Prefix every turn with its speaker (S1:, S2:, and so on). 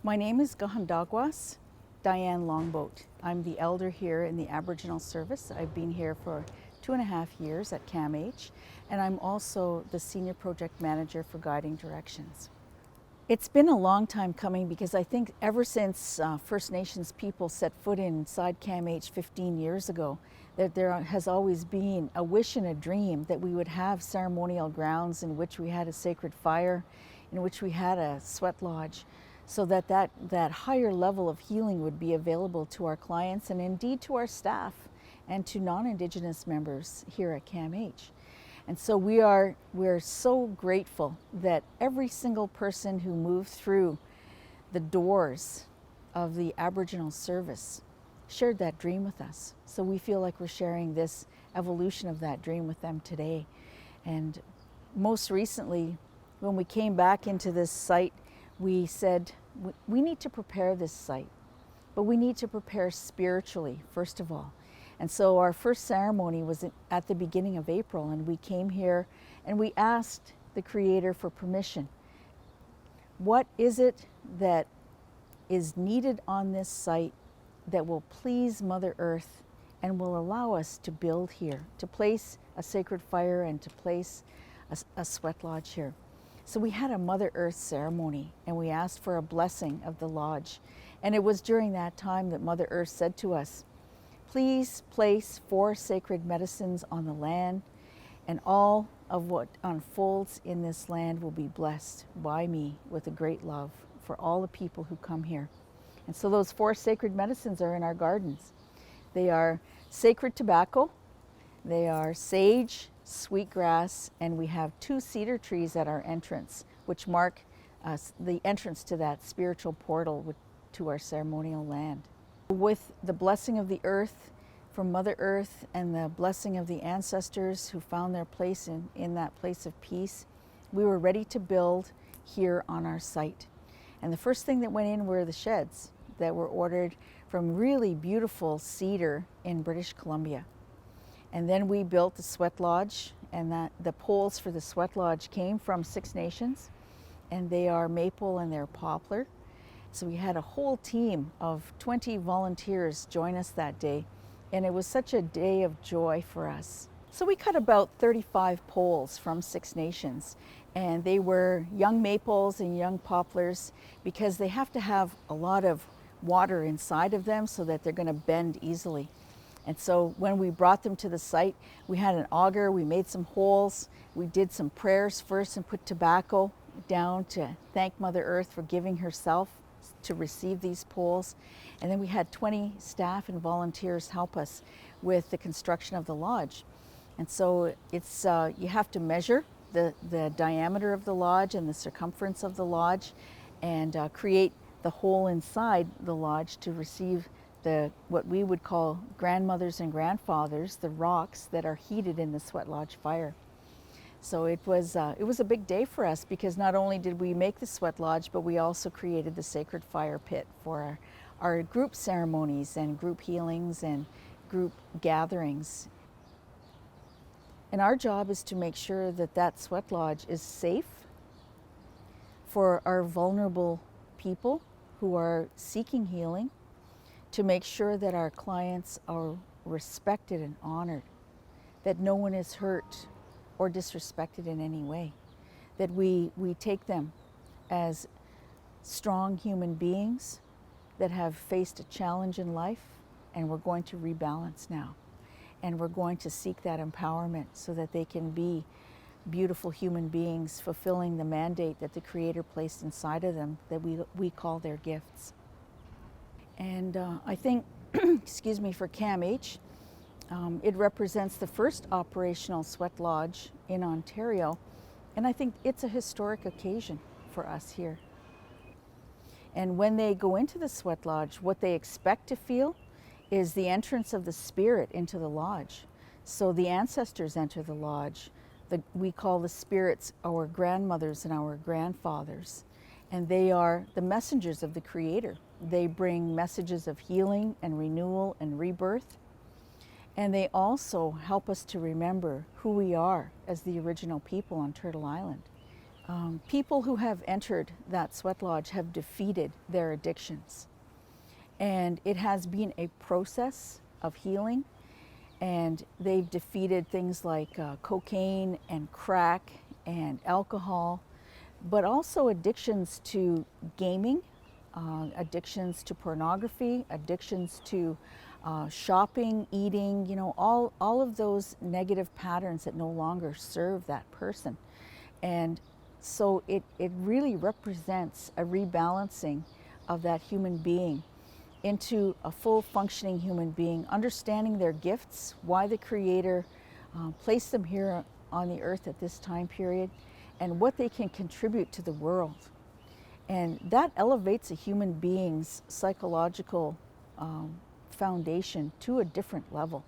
S1: My name is Gahandagwas, Diane Longboat. I'm the elder here in the Aboriginal service. I've been here for 2.5 years at CAMH, and I'm also the senior project manager for Guiding Directions. It's been a long time coming because I think ever since First Nations people set foot inside CAMH 15 years ago, that there has always been a wish and a dream that we would have ceremonial grounds in which we had a sacred fire, in which we had a sweat lodge, so that higher level of healing would be available to our clients and indeed to our staff and to non-Indigenous members here at CAMH. And so we're so grateful that every single person who moved through the doors of the Aboriginal service shared that dream with us. So we feel like we're sharing this evolution of that dream with them today. And most recently, when we came back into this site, we said, we need to prepare this site, but we need to prepare spiritually, first of all. And so our first ceremony was at the beginning of April, and we came here and we asked the Creator for permission. What is it that is needed on this site that will please Mother Earth and will allow us to build here, to place a sacred fire and to place a sweat lodge here? So we had a Mother Earth ceremony and we asked for a blessing of the lodge. And it was during that time that Mother Earth said to us, please place 4 sacred medicines on the land, and all of what unfolds in this land will be blessed by me with a great love for all the people who come here. And so those 4 sacred medicines are in our gardens. They are sacred tobacco, they are sage, sweetgrass, and we have 2 cedar trees at our entrance, which mark the entrance to that spiritual portal to our ceremonial land. With the blessing of the earth from Mother Earth and the blessing of the ancestors who found their place in that place of peace, we were ready to build here on our site. And the first thing that went in were the sheds that were ordered from really beautiful cedar in British Columbia. And then we built the sweat lodge, and the poles for the sweat lodge came from 6 Nations, and they are maple and they're poplar. So we had a whole team of 20 volunteers join us that day, and it was such a day of joy for us. So we cut about 35 poles from 6 Nations, and they were young maples and young poplars because they have to have a lot of water inside of them so that they're going to bend easily. And so when we brought them to the site, we had an auger, we made some holes, we did some prayers first and put tobacco down to thank Mother Earth for giving herself to receive these poles. And then we had 20 staff and volunteers help us with the construction of the lodge. And so it's you have to measure the diameter of the lodge and the circumference of the lodge and create the hole inside the lodge to receive what we would call grandmothers and grandfathers, the rocks that are heated in the sweat lodge fire. So it was a big day for us because not only did we make the sweat lodge, but we also created the sacred fire pit for our group ceremonies and group healings and group gatherings. And our job is to make sure that that sweat lodge is safe for our vulnerable people who are seeking healing, to make sure that our clients are respected and honored, that no one is hurt or disrespected in any way, that we take them as strong human beings that have faced a challenge in life, and we're going to rebalance now. And we're going to seek that empowerment so that they can be beautiful human beings fulfilling the mandate that the Creator placed inside of them that we call their gifts. And I think, excuse me, for CAMH, it represents the first operational sweat lodge in Ontario, and I think it's a historic occasion for us here. And when they go into the sweat lodge, what they expect to feel is the entrance of the spirit into the lodge. So the ancestors enter the lodge. We call the spirits our grandmothers and our grandfathers, and they are the messengers of the Creator. They bring messages of healing and renewal and rebirth. And they also help us to remember who we are as the original people on Turtle Island. People who have entered that sweat lodge have defeated their addictions. And it has been a process of healing. And they've defeated things like cocaine and crack and alcohol, but also addictions to gaming, addictions to pornography, addictions to shopping, eating, you know, all of those negative patterns that no longer serve that person. And so it really represents a rebalancing of that human being into a full functioning human being, understanding their gifts, why the Creator placed them here on the earth at this time period, and what they can contribute to the world. And that elevates a human being's psychological foundation to a different level.